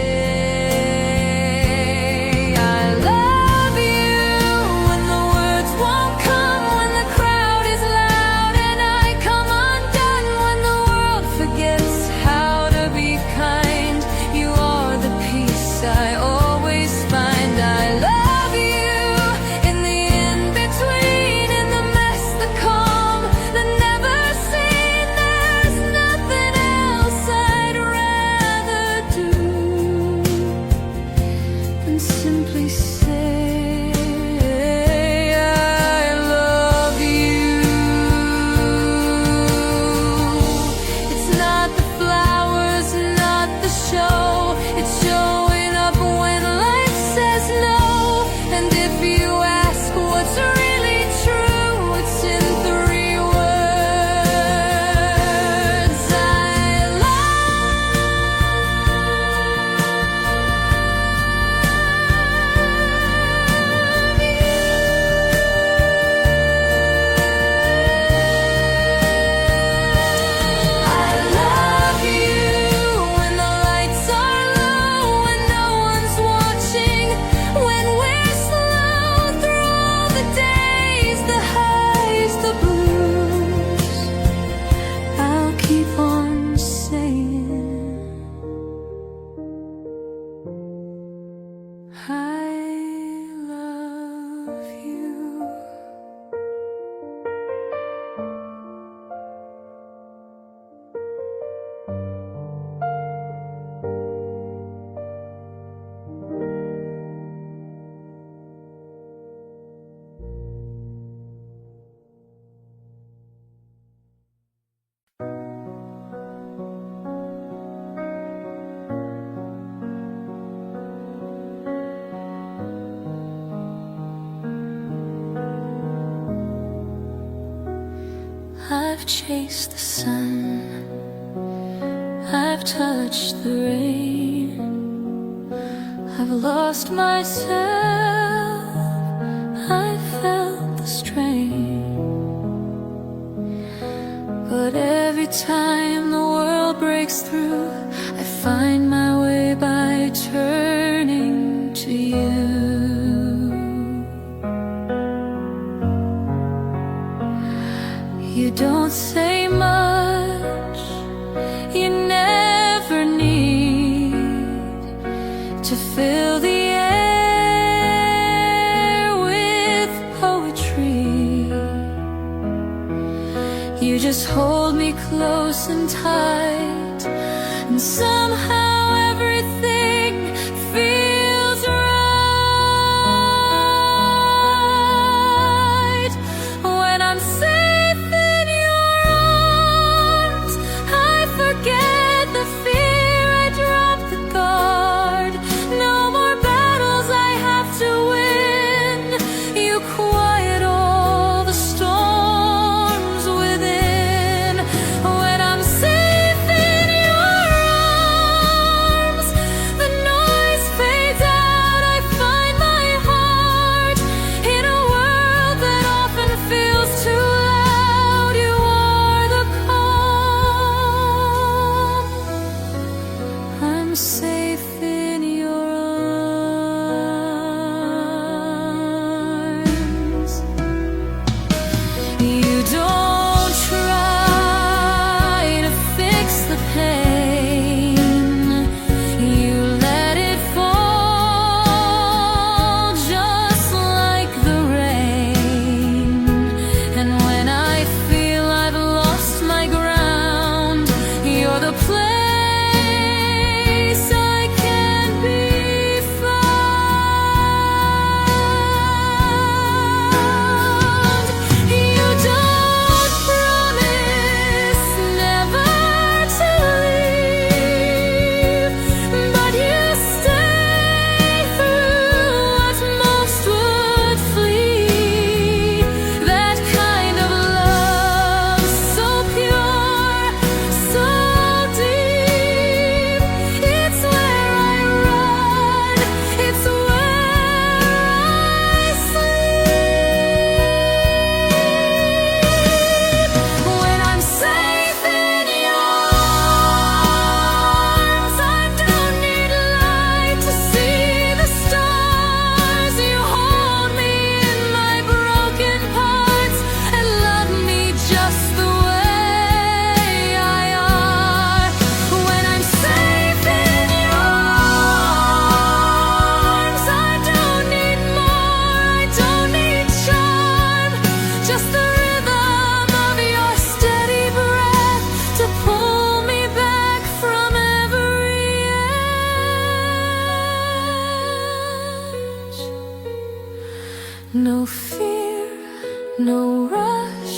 I love you when the words won't come, when the crowd is loud and I come undone, when the world forgets how to be kind. You are the peace I always find. I love you in the in-between, in the mess, the calm, the never seen. There's nothing else I'd rather do than simply say I love you. It's not the flowers, not the show, it's showing up when life says no. And if you ask what's really true, it's in 3 words. I love you. I love you when the lights are low, when no one's watching, when we're slow through all the days, the highs, the blues. I'll keep on saying I love you. I've chased the sun, I've touched the rain, I've lost myself, I've felt the strain. But every time the world breaks through, I find my way by turning to you. You don't say much, you never need to fill the air with poetry. You just hold me close and tight, and somehow everything feels right. When I'm safe in your arms, I forget the fear, I drop the guard. No more battles I have to win. You quiet all the storms within. When I'm safe in your arms, the noise fades out, I find my heart. In a world that often feels too loud, you are the calm. I'm safe in your arms. You don't try to fix the pain, you let it fall just like the rain. And when I feel I've lost my ground, you're the place I can be found. You don't promise never to leave, but you stay through what most would flee. That kind of love, so pure, so deep. It's where I run, it's where I sleep. When I'm safe in your arms, I don't need light to see the stars. You hold me in my broken parts and love me just the way I are. When I'm safe in your arms, I don't need more, I don't need charm, just the rhythm of your steady breath to pull me back from every edge. No fear, no rush,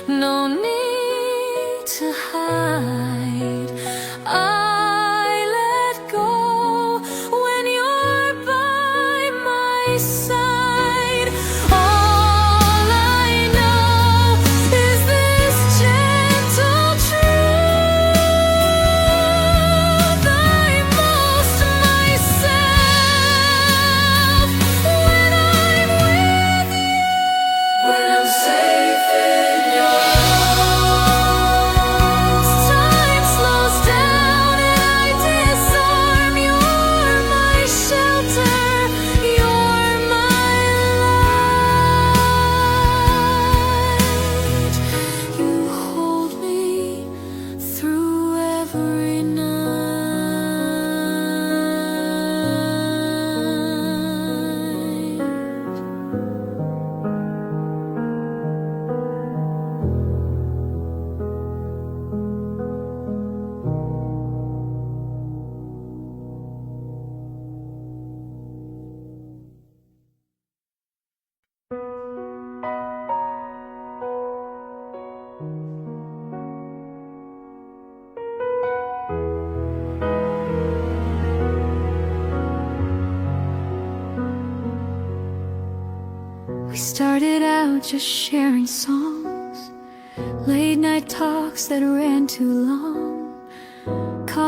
no need to hide. I let go when you're by my side. All I know is this gentle truth: I'm most myself when I'm with you. When I'm safe in your arms, time slows down and I disarm. You're my shelter, you're my light. You hold me through every night. We started out just sharing songs, late night talks that ran too long,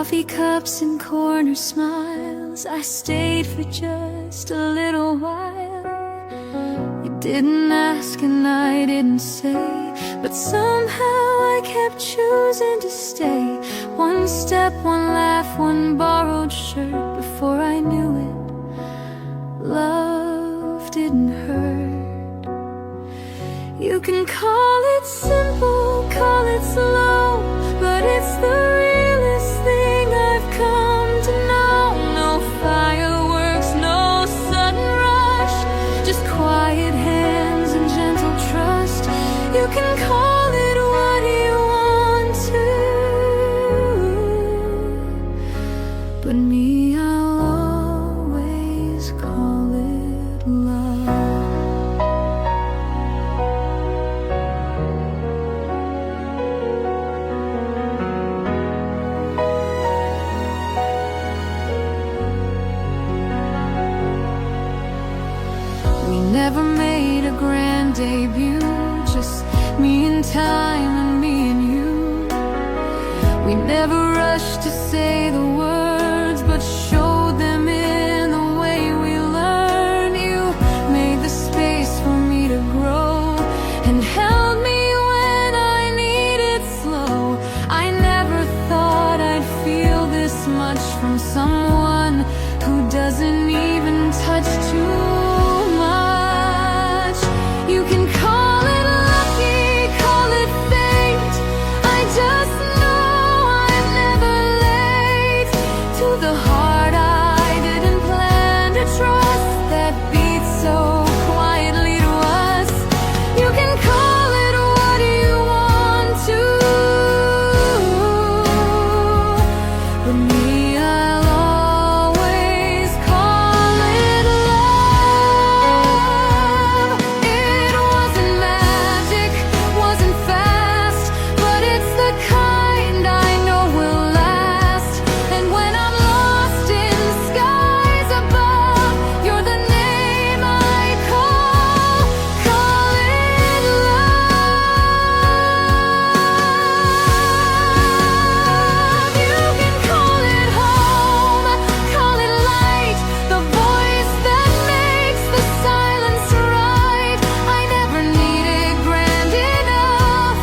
Coffee cups and corner smiles, I stayed for just a little while. You didn't ask and I didn't say, but somehow I kept choosing to stay. One step, one laugh, one borrowed shirt. Before I knew it, love didn't hurt. You can call it simple, call it slow, but it's the realest thing I've come to know. No fireworks, no sudden rush, just quiet hands and gentle trust. You can call it what you want to, but me, I'll always call it love. We never made a grand debut, just me and time and me and you. We never rushed to say the words, but showed them in the way we learn. You made the space for me to grow and held me when I needed slow. I never thought I'd feel this much from someone who doesn't even touch too much. You can call it lucky, call it fate, I just know I'm never late to the heart I didn't plan to trust, that beats so quietly to us. You can call it what you want to, but me, I'll always call it love. It wasn't magic, wasn't fast, but it's the kind I know will last. And when I'm lost in skies above, you're the name I call it love. You can call it home, call it light, the voice that makes the silence right. I never needed grand enough,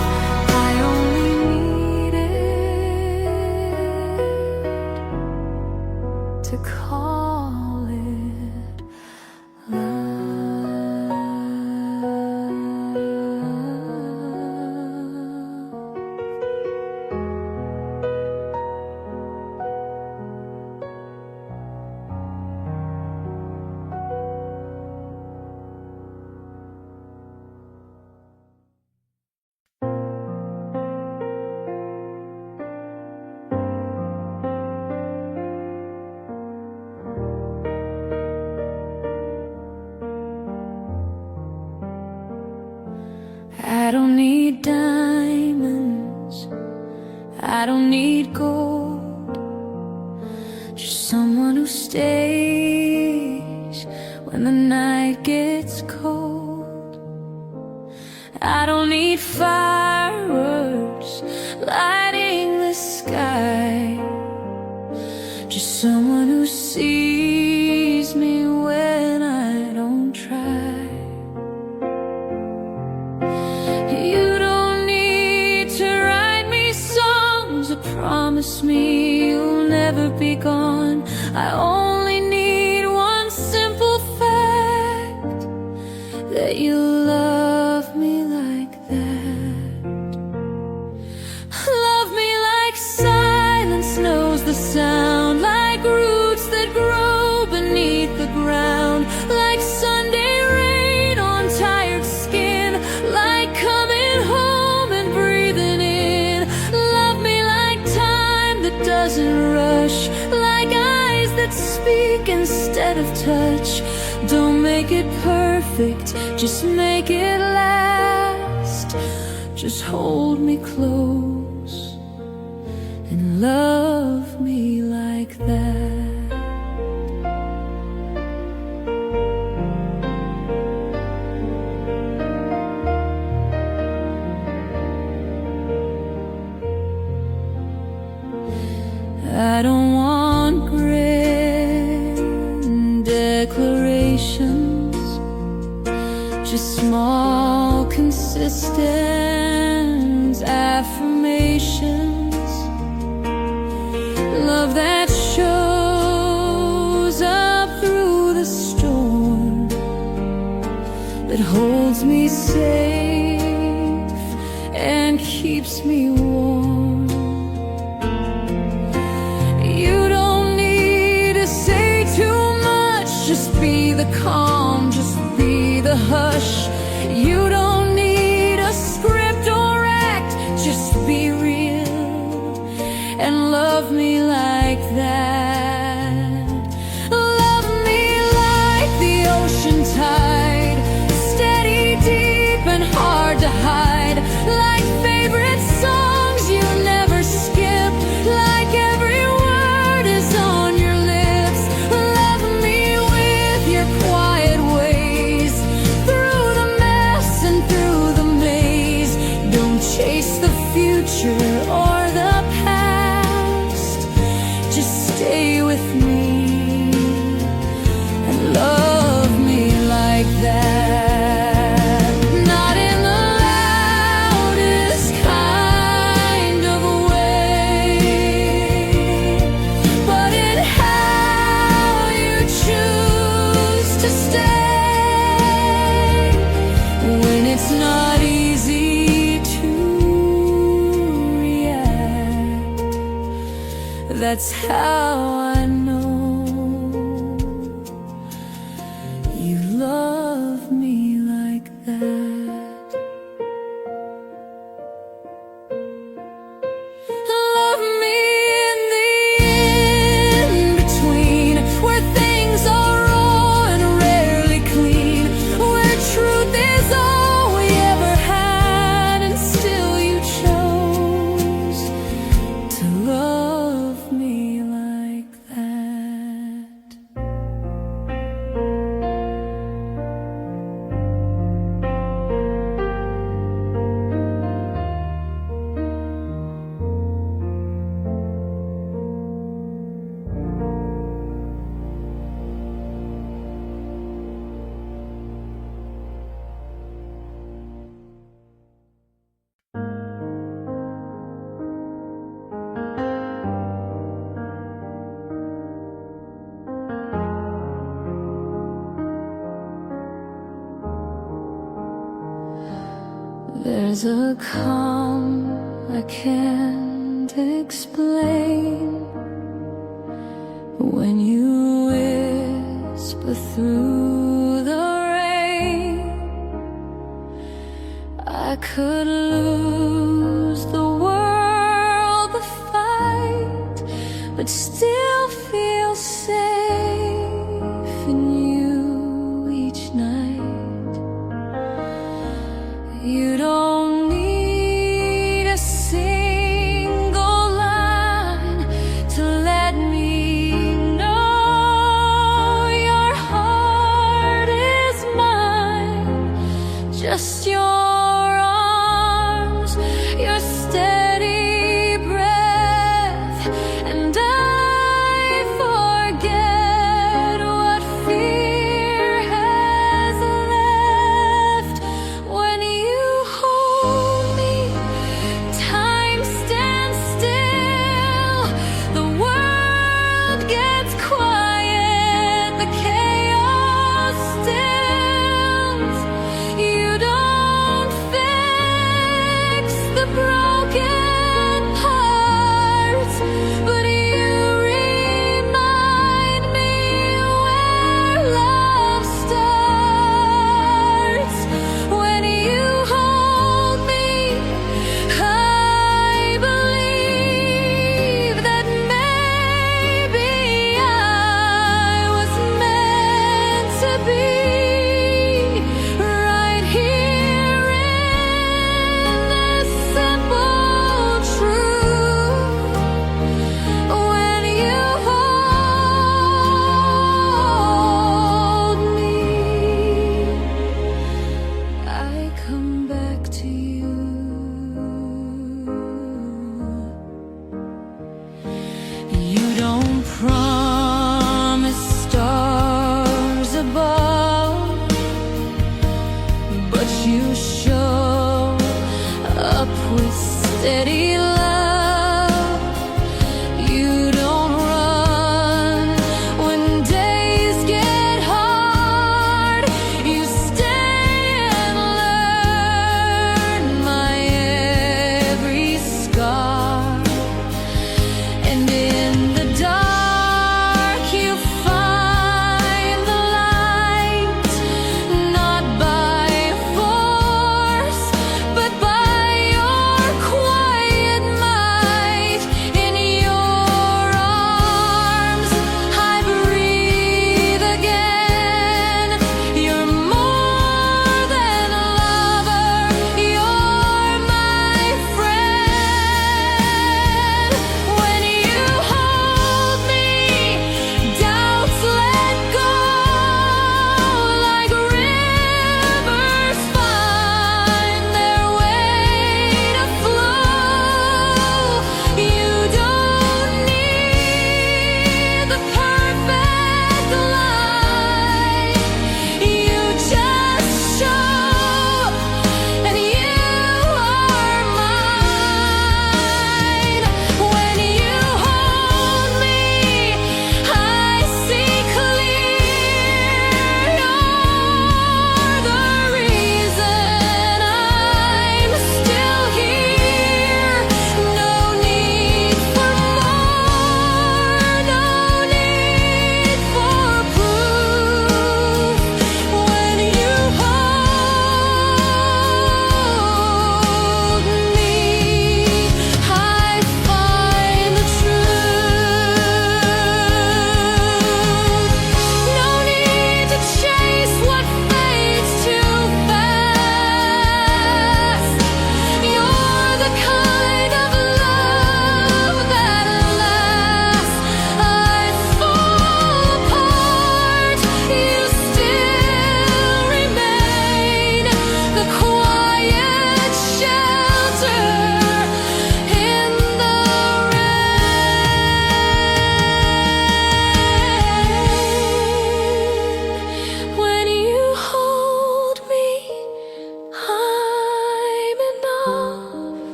I only needed to call it I don't need diamonds, I don't need gold, just someone who stays when the night gets cold. I don't need fireworks lighting the sky, just someone who sees me when I don't try. You don't need to write me songs or promise me you'll never be gone. I only need one simple fact, that you love me like that. Love me like silence knows the sound, like roots that grow beneath the ground, like Sunday rain on tired skin, like coming home and breathing in. Love me like time that doesn't rush, like eyes that speak instead of touch. Don't make it perfect, just make it last. Just hold me close and love me like that. I don't want grand declarations, just small, consistent affirmations. Love that shows up through the storm, that holds me safe and keeps me warm. You don't need to say too much, just be the calm, just be the hush. You don't need a script or act, just be real and love me like that. Love me like the ocean tide, steady, deep, and hard to hide. Like favorite songs you never skip, like every word is on your lips. Love me with your quiet ways, through the mess and through the maze. Don't chase the future or the past, just stay with me and love me like that. Not in the loudest kind of way, but in how you choose to stay. When it's not easy to react, that's how I know you love me like that. Love me in the in-between, where things are raw and rarely clean, where truth is all we ever had, and still you chose to love me like that. There's a calm I can't explain when you whisper through the rain. I could lose the world, the fight, but still feel safe.